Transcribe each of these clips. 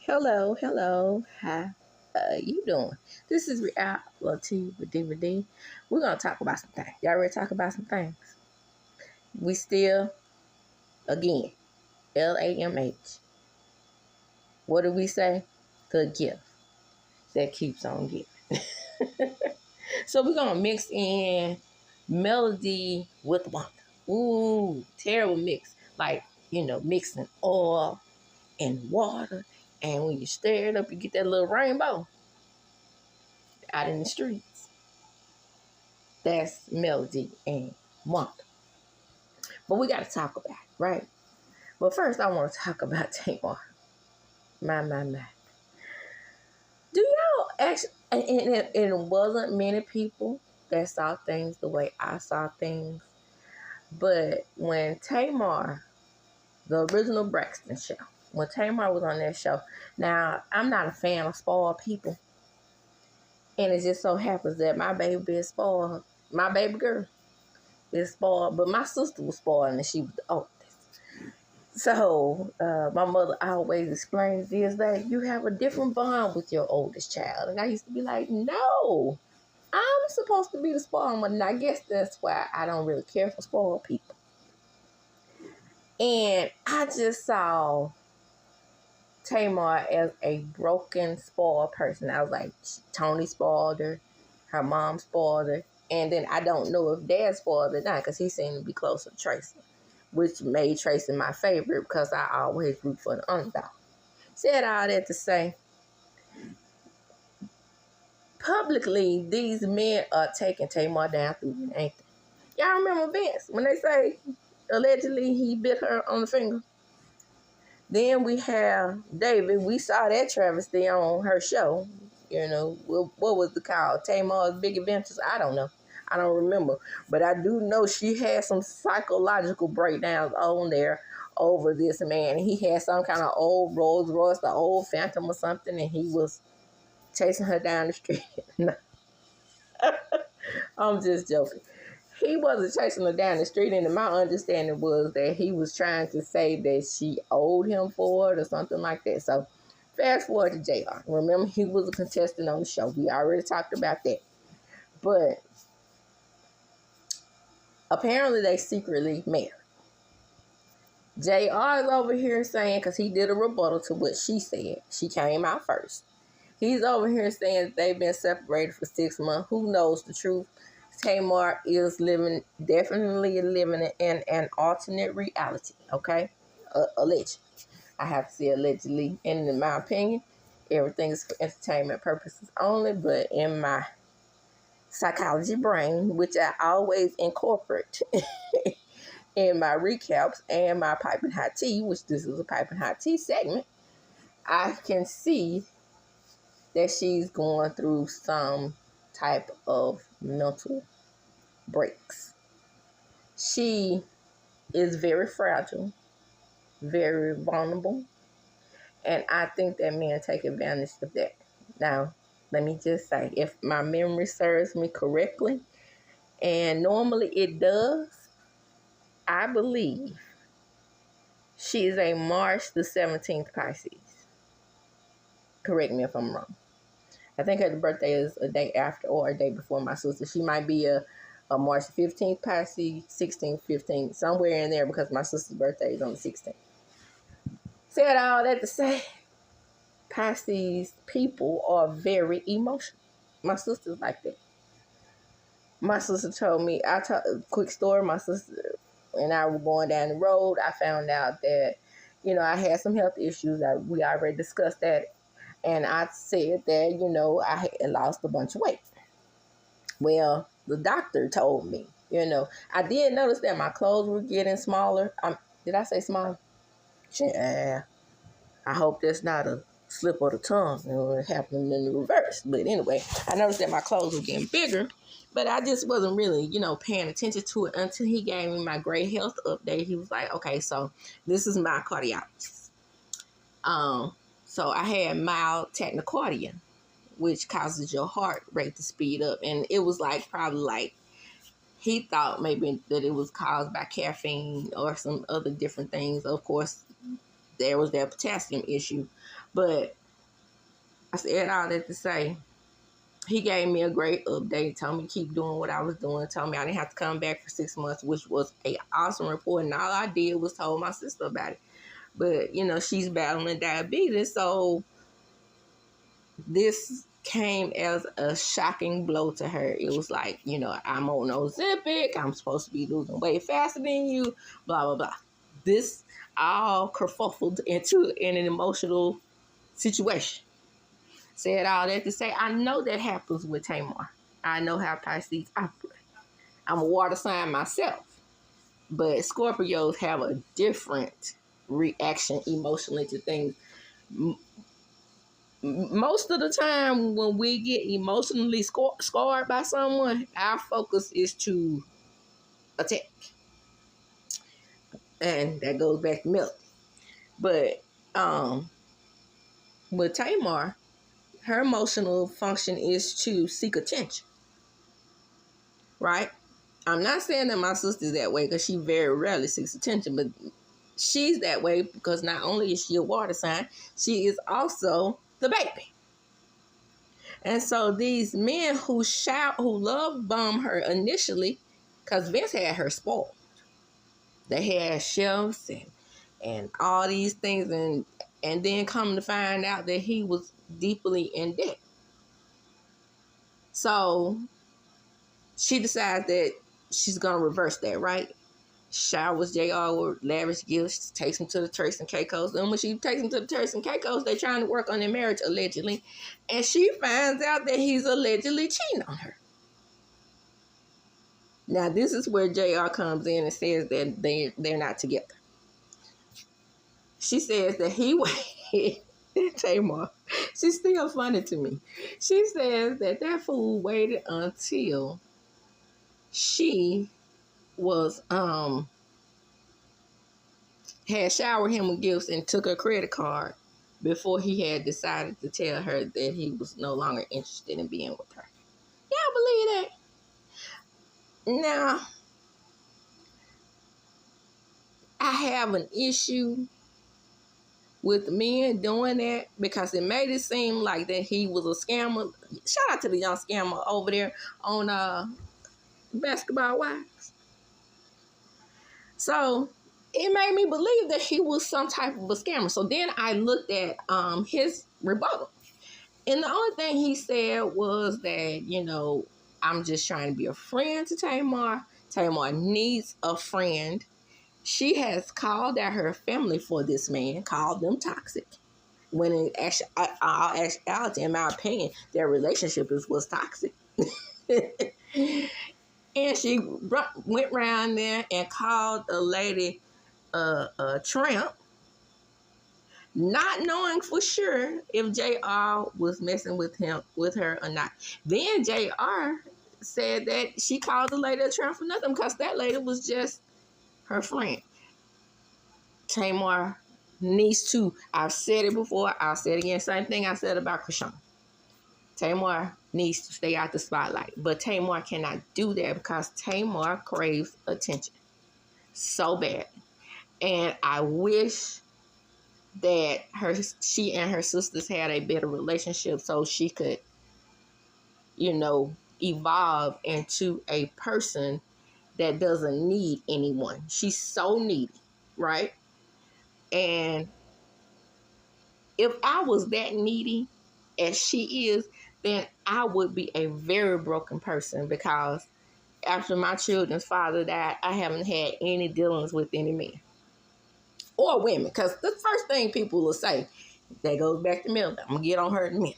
Hello. How you doing? This is Reality with DVD. We're gonna talk about some things. Y'all ready to talk about some things? We still, again, LAMH. What do we say? The gift that keeps on giving. So we're gonna mix in melody with WANDA. Ooh, terrible mix. Like, mixing oil and water. And when you stir it up, you get that little rainbow out in the streets. That's melody and WANDA. But we got to talk about it, right? But first, I want to talk about Tamar. My. Do y'all actually, and it wasn't many people that saw things the way I saw things. But when Tamar, the original Braxton show, when Tamar was on that show, now, I'm not a fan of spoiled people. And it just so happens that my baby is spoiled. My baby girl is spoiled. But my sister was spoiled and she was the oldest. So my mother always explains this, that you have a different bond with your oldest child. And I used to be like, no, I'm supposed to be the spoiled one. And I guess that's why I don't really care for spoiled people. And I just saw Tamar as a broken, spoiled person. I was like, Tony spoiled her mom spoiled her, and then I don't know if Dad spoiled her or not because he seemed to be closer to Tracy, which made Tracy my favorite because I always root for the underdog. Said all that to say, publicly, these men are taking Tamar down through the ankle. Y'all remember Vince when they say allegedly he bit her on the finger? Then we have David. We saw that travesty on her show. What was it called? Tamar's Big Adventures? I don't know. I don't remember. But I do know she had some psychological breakdowns on there over this man. He had some kind of old Rolls Royce, the old Phantom or something, and he was chasing her down the street. I'm just joking. He wasn't chasing her down the street, and my understanding was that he was trying to say that she owed him for it or something like that. So, fast forward to JR. Remember, he was a contestant on the show. We already talked about that. But apparently, they secretly married. JR is over here saying, because he did a rebuttal to what she said. She came out first. He's over here saying that they've been separated for 6 months. Who knows the truth? Tamar is definitely living in an alternate reality, okay? Allegedly. I have to say allegedly. And in my opinion, everything is for entertainment purposes only, but in my psychology brain, which I always incorporate in my recaps and my piping hot tea, which this is a piping hot tea segment, I can see that she's going through some type of mental breaks. She is very fragile, very vulnerable, and I think that men take advantage of that. Now, let me just say, if my memory serves me correctly, and normally it does, I believe she is a March the 17th Pisces. Correct me if I'm wrong. I think her birthday is a day after or a day before my sister. She might be a March 15th Pisces, 16th, 15th, somewhere in there because my sister's birthday is on the 16th. Said all that to say, Pisces people are very emotional. My sister's like that. My sister told me, quick story, my sister and I were going down the road. I found out that, I had some health issues. We already discussed that. And I said that, I had lost a bunch of weight. Well, the doctor told me, I did notice that my clothes were getting smaller. Did I say smaller? Yeah. I hope that's not a slip of the tongue. It happened in the reverse. But anyway, I noticed that my clothes were getting bigger. But I just wasn't really, paying attention to it until he gave me my great health update. He was like, okay, so this is my cardiologist. So I had mild tachycardia, which causes your heart rate to speed up. And it was probably he thought maybe that it was caused by caffeine or some other different things. Of course, there was that potassium issue. But I said all that to say, he gave me a great update, told me to keep doing what I was doing, told me I didn't have to come back for 6 months, which was an awesome report. And all I did was told my sister about it. But, you know, she's battling diabetes, so this came as a shocking blow to her. It was like, you know, I'm on Ozempic, I'm supposed to be losing weight faster than you, blah, blah, blah. This all kerfuffled into an emotional situation. Said all that to say, I know that happens with Tamar. I know how Pisces operate. I'm a water sign myself, but Scorpios have a different reaction emotionally to things. Most of the time when we get emotionally scarred by someone, our focus is to attack. And that goes back to Melody. But with Tamar, her emotional function is to seek attention. Right? I'm not saying that my sister's that way, because she very rarely seeks attention, but she's that way because not only is she a water sign, she is also the baby. And so these men who love bomb her initially, because Vince had her spoiled. They had shelves and all these things, and then come to find out that he was deeply in debt. So she decides that she's going to reverse that, right? Showers JR with lavish gifts, takes him to the Turks and Caicos. And when she takes him to the Turks and Caicos, they're trying to work on their marriage, allegedly. And she finds out that he's allegedly cheating on her. Now, this is where JR comes in and says that they're not together. She says that he waited. Tamar, she's still funny to me. She says that fool waited until she was had showered him with gifts and took her credit card before he had decided to tell her that he was no longer interested in being with her. Y'all believe that? Now, I have an issue with men doing that because it made it seem like that he was a scammer. Shout out to the young scammer over there on Basketball Wives. So it made me believe that he was some type of a scammer. So then I looked at his rebuttal. And the only thing he said was that, you know, I'm just trying to be a friend to Tamar. Tamar needs a friend. She has called out her family for this man, called them toxic. When in actuality, in my opinion, their relationship was toxic. And she went around there and called a lady a tramp, not knowing for sure if JR was messing with her or not. Then JR said that she called the lady a tramp for nothing because that lady was just her friend. Tamar needs to, I've said it before, I'll say it again, same thing I said about Krishan. Tamar needs to stay out the spotlight. But Tamar cannot do that because Tamar craves attention so bad. And I wish that she and her sisters had a better relationship so she could, you know, evolve into a person that doesn't need anyone. She's so needy, right? And if I was that needy as she is, then I would be a very broken person because after my children's father died, I haven't had any dealings with any men or women. Because the first thing people will say, that goes back to Melda. I'm going to get on her in a minute.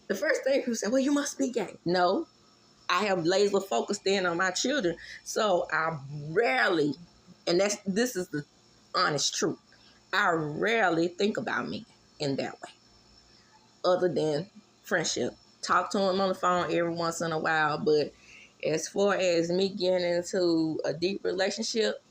The first thing people say, well, you must be gay. No, I have laser focused in on my children. So I rarely, and this is the honest truth, I rarely think about me in that way. Other than friendship. Talk to him on the phone every once in a while, but as far as me getting into a deep relationship,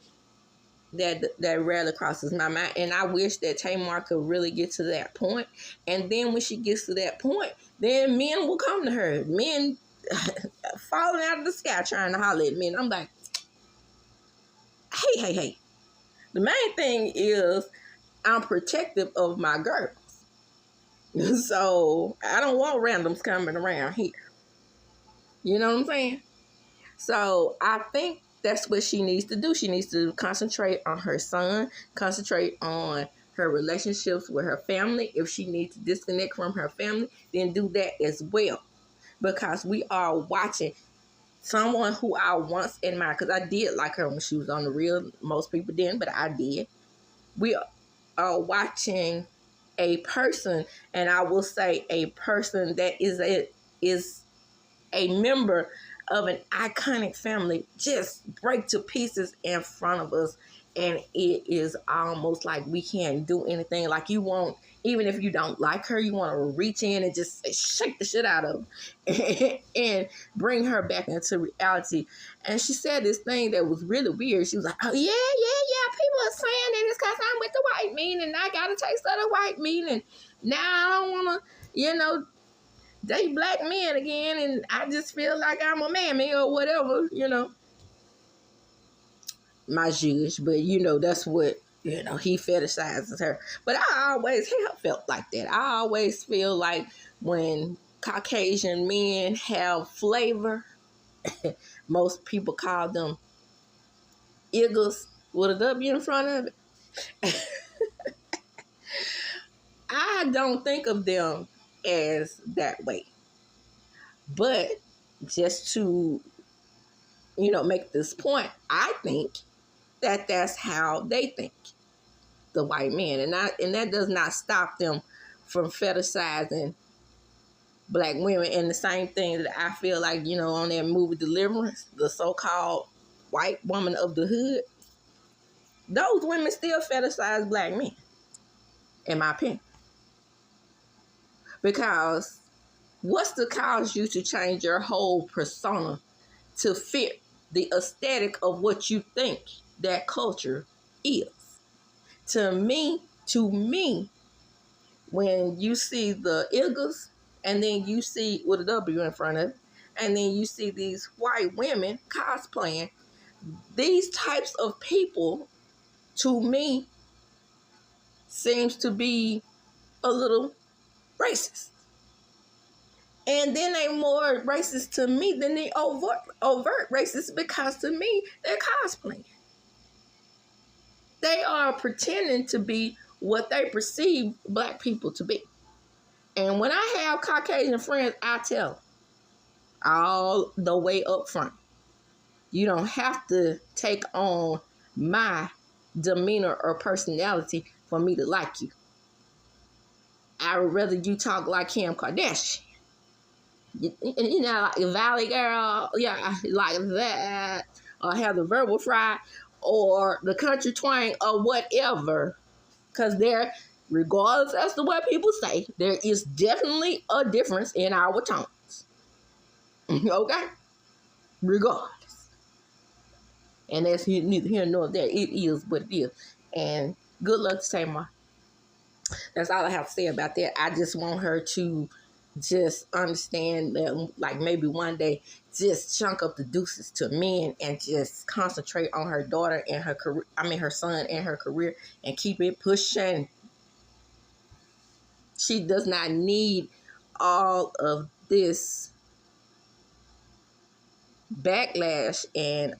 that rarely crosses my mind. And I wish that Tamar could really get to that point. And then when she gets to that point, then men will come to her. Men falling out of the sky trying to holler at me. And I'm like, hey. The main thing is I'm protective of my girls. So I don't want randoms coming around here. You know what I'm saying? So I think that's what she needs to do. She needs to concentrate on her son, concentrate on her relationships with her family. If she needs to disconnect from her family, then do that as well. Because we are watching someone who I once admired, because I did like her when she was on the real. Most people didn't, but I did. We are watching a person, and I will say a person that is a member of an iconic family just break to pieces in front of us, and it is almost like we can't do anything. Like, you won't, even if you don't like her, you want to reach in and just shake the shit out of her and bring her back into reality. And she said this thing that was really weird. She was like, oh yeah, people are saying that it's because I'm with the white meat and I got a taste of the white meat, and now I don't want to, date black men again, and I just feel like I'm a mammy or whatever, my Jewish, but that's what, he fetishizes her. But I always have felt like that. I always feel like when Caucasian men have flavor, most people call them Eagles with a W in front of it. I don't think of them as that way. But just to, make this point, I think that that's how they think, the white men. And that does not stop them from fetishizing black women. And the same thing that I feel like, on that movie Deliverance, the so-called white woman of the hood, those women still fetishize black men, in my opinion. Because what's to cause you to change your whole persona to fit the aesthetic of what you think that culture is? To me, when you see the Eagles, and then you see with a W in front of it, and then you see these white women cosplaying, these types of people, to me, seems to be a little racist. And then they more racist to me than they overt racist, because to me, they're cosplaying. They are pretending to be what they perceive black people to be. And when I have Caucasian friends, I tell them all the way up front, you don't have to take on my demeanor or personality for me to like you. I would rather you talk like Kim Kardashian. Like Valley Girl, yeah, like that, or have the verbal fry, or the country twang, or whatever. Because regardless as to what people say, there is definitely a difference in our tones. Okay? Regardless. And that's neither here nor there. It is what it is. And good luck to Tamar. That's all I have to say about that. I just want her to just understand that, like, maybe one day just chunk up the deuces to men and just concentrate on her daughter and her career. Her son and her career, and keep it pushing. She does not need all of this backlash and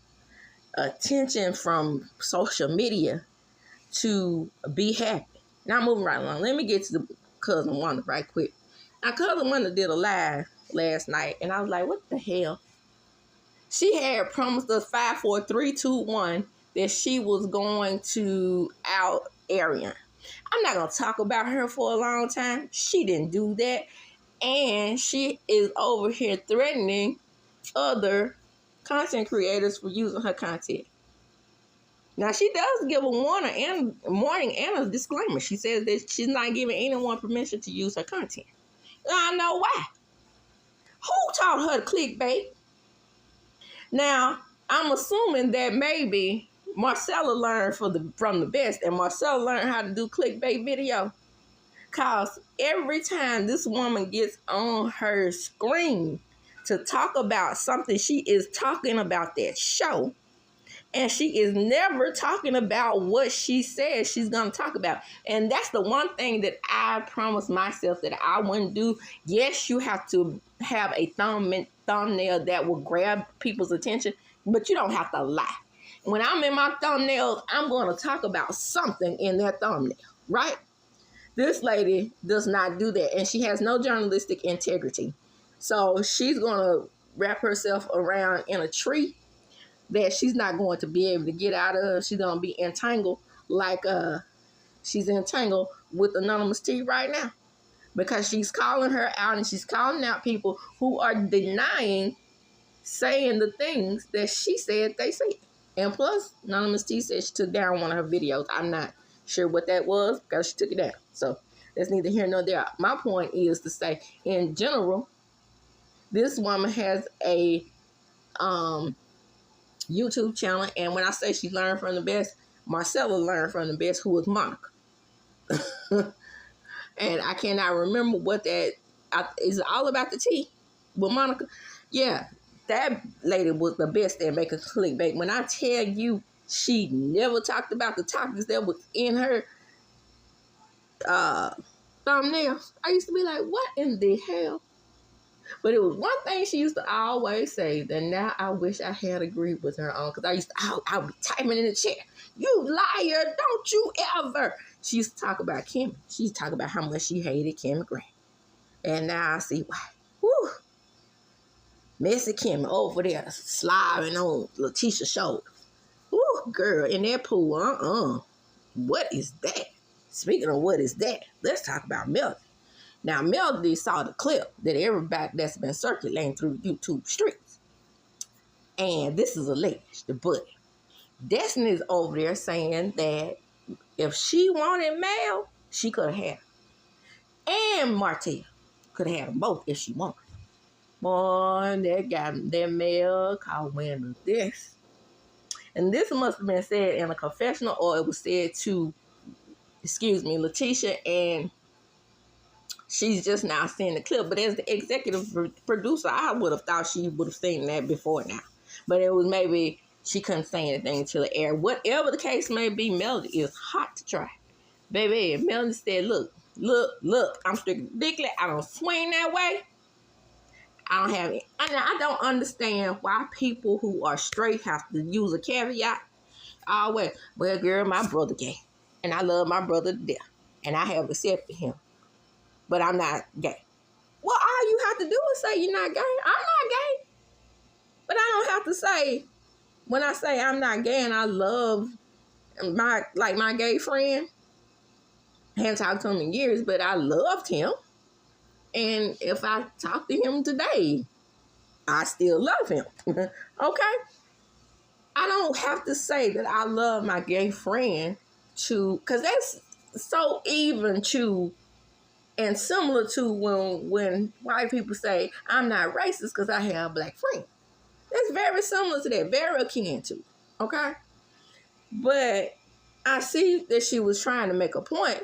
attention from social media to be happy. Now, moving right along. Let me get to the Cousin Wanda right quick. Now, Cousin Wanda did a live last night, and I was like, what the hell? She had promised us 5, 4, 3, 2, 1 that she was going to out Arian. I'm not going to talk about her for a long time. She didn't do that. And she is over here threatening other content creators for using her content. Now, she does give a warning and a disclaimer. She says that she's not giving anyone permission to use her content. I know why. Who taught her to clickbait? Now, I'm assuming that maybe Marcella learned from the best, and Marcella learned how to do clickbait video. Because every time this woman gets on her screen to talk about something she is talking about that show, And she is never talking about what she says she's going to talk about. And that's the one thing that I promised myself that I wouldn't do. Yes, you have to have a thumbnail that will grab people's attention, but you don't have to lie. When I'm in my thumbnails, I'm going to talk about something in that thumbnail, right? This lady does not do that, and she has no journalistic integrity. So she's going to wrap herself around in a tree that she's not going to be able to get out of. She's going to be entangled like she's entangled with Anonymous T right now, because she's calling her out and she's calling out people who are denying saying the things that she said they said. And plus, Anonymous T said she took down one of her videos. I'm not sure what that was because she took it down. So that's neither here nor there. My point is to say, in general, this woman has a YouTube channel, and when I say she learned from the best, Marcella learned from the best, who was Monica. And I cannot remember what that is. All about the tea with Monica. Yeah, that lady was the best at making clickbait. When I tell you, she never talked about the topics that was in her thumbnails. I used to be like, what in the hell? But it was one thing she used to always say that now I wish I had agreed with her on, because I would be typing in the chat, you liar, don't you ever. She used to talk about Kim. She used to talk about how much she hated Kim Grant. And now I see why. Woo! Messy Kim over there sliding on Letitia's shoulder. Woo, girl, in that pool, What is that? Speaking of what is that, let's talk about Melody. Now, Melody saw the clip that everybody that's been circulating through YouTube streets. And this is alleged, but Destiny's over there saying that if she wanted Mel, she could have had him. And Martell could have had them both if she wanted. Boy, that Mel called WANDA this. And this must have been said in a confessional, or it was said to, Letitia, and she's just now seeing the clip. But as the executive producer, I would have thought she would have seen that before now. But it was maybe she couldn't say anything till the air. Whatever the case may be, Melody is hot to try. Baby, Melody said, look, I'm strictly, I don't swing that way. I don't have it. I don't understand why people who are straight have to use a caveat. Always, well, girl, my brother gay. And I love my brother to death. And I have accepted him. But I'm not gay. Well, all you have to do is say you're not gay. I'm not gay. But I don't have to say, when I say I'm not gay and I love my gay friend, I haven't talked to him in years, but I loved him. And if I talk to him today, I still love him. Okay? I don't have to say that I love my gay friend because that's so even to and similar to when white people say, I'm not racist because I have a black friend. That's very similar to that, very akin to, okay? But I see that she was trying to make a point.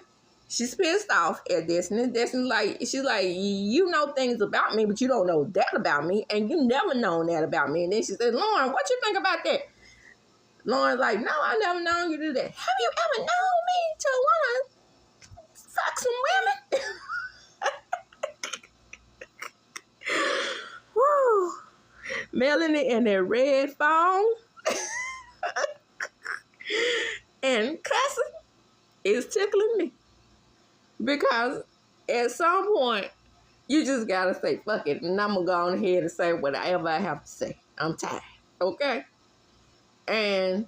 She's pissed off at Destiny. Destiny, she's like, you know things about me, but you don't know that about me, and you never known that about me. And then she said, Lauren, what you think about that? Lauren's like, no, I never known you to do that. Have you ever known me to want to fuck some women? Woo. Melanie in that red phone and cussing is tickling me. Because at some point, you just got to say, fuck it. And I'm going to go on ahead and say whatever I have to say. I'm tired. Okay? And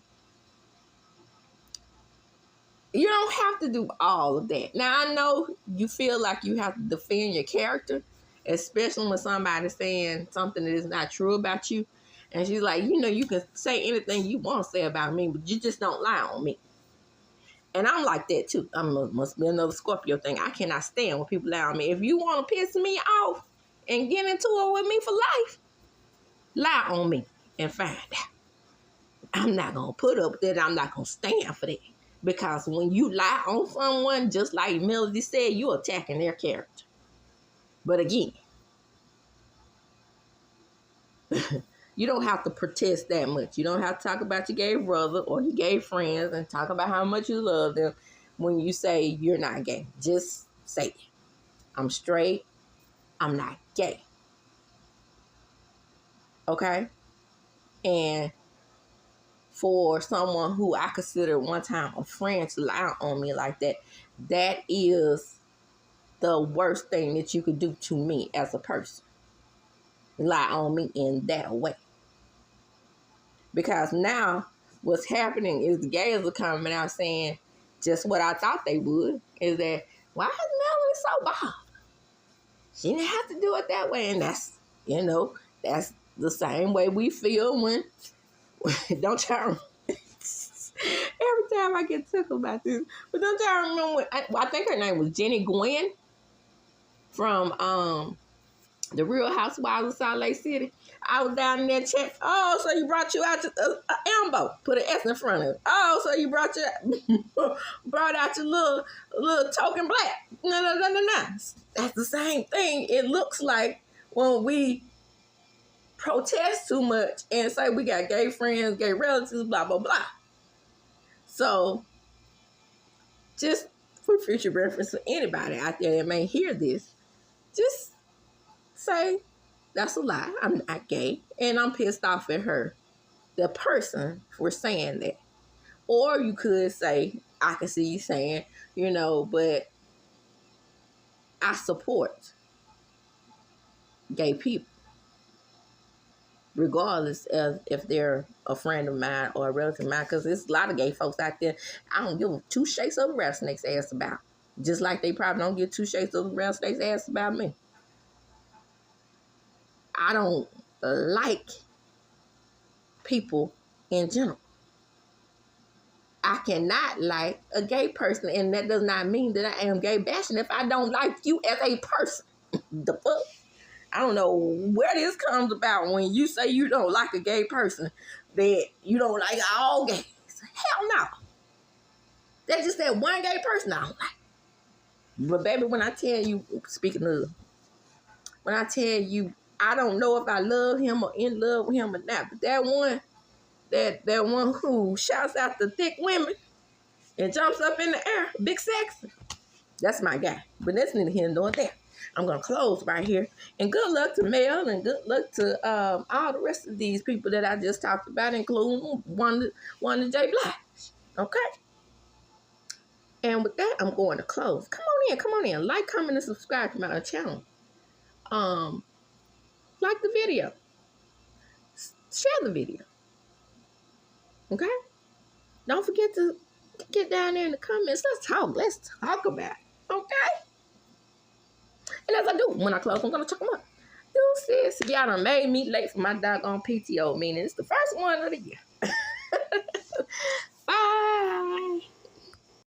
you don't have to do all of that. Now, I know you feel like you have to defend your character, especially when somebody's saying something that is not true about you. And she's like, you can say anything you want to say about me, but you just don't lie on me. And I'm like that too. Must be another Scorpio thing. I cannot stand when people lie on me. If you want to piss me off and get into it with me for life, lie on me and find out. I'm not going to put up with that. I'm not going to stand for that. Because when you lie on someone, just like Melody said, you're attacking their character. But again, You don't have to protest that much. You don't have to talk about your gay brother or your gay friends and talk about how much you love them when you say you're not gay. Just say it. I'm straight. I'm not gay. Okay? And for someone who I considered one time a friend to lie on me like that, that is the worst thing that you could do to me as a person. Lie on me in that way. Because now what's happening is the gays are coming out saying just what I thought they would, is that, why is Melanie so bothered? She didn't have to do it that way. And that's, that's the same way we feel when don't y'all every time I get tickled about this, but don't y'all remember when, I think her name was Jenny Gwen from the Real Housewives of Salt Lake City. I was down in that chat. Oh, so you brought you out to Ambo. Put an S in front of it. Oh, so you brought out your little token black. No. That's the same thing. It looks like when we protest too much and say we got gay friends, gay relatives, blah, blah, blah. So, just for future reference for anybody out there that may hear this, just say, that's a lie. I'm not gay. And I'm pissed off at her, the person, for saying that. Or you could say, I can see you saying, but I support gay people, regardless of if they're a friend of mine or a relative of mine, because there's a lot of gay folks out there I don't give two shakes of a rattlesnake's ass about. Just like they probably don't give two shakes of a rattlesnake's ass about me. I don't like people in general. I cannot like a gay person, and that does not mean that I am gay bashing if I don't like you as a person. The fuck? I don't know where this comes about when you say you don't like a gay person, that you don't like all gays. Hell no. That's just that one gay person I don't like. But baby, when I tell you, speaking of, when I tell you, I don't know if I love him or in love with him or not, but that one who shouts out the thick women and jumps up in the air, big sexy, that's my guy. But that's neither here nor there. I'm going to close right here. And good luck to Mel, and good luck to all the rest of these people that I just talked about, including Wanda J. Black. Okay? And with that, I'm going to close. Come on in. Like, comment, and subscribe to my channel. Like the video. Share the video. Okay? Don't forget to get down there in the comments. Let's talk about it. Okay? And as I do, when I close, I'm going to check them up. Deuces. Y'all done made me late for my doggone PTO, meaning it's the first one of the year.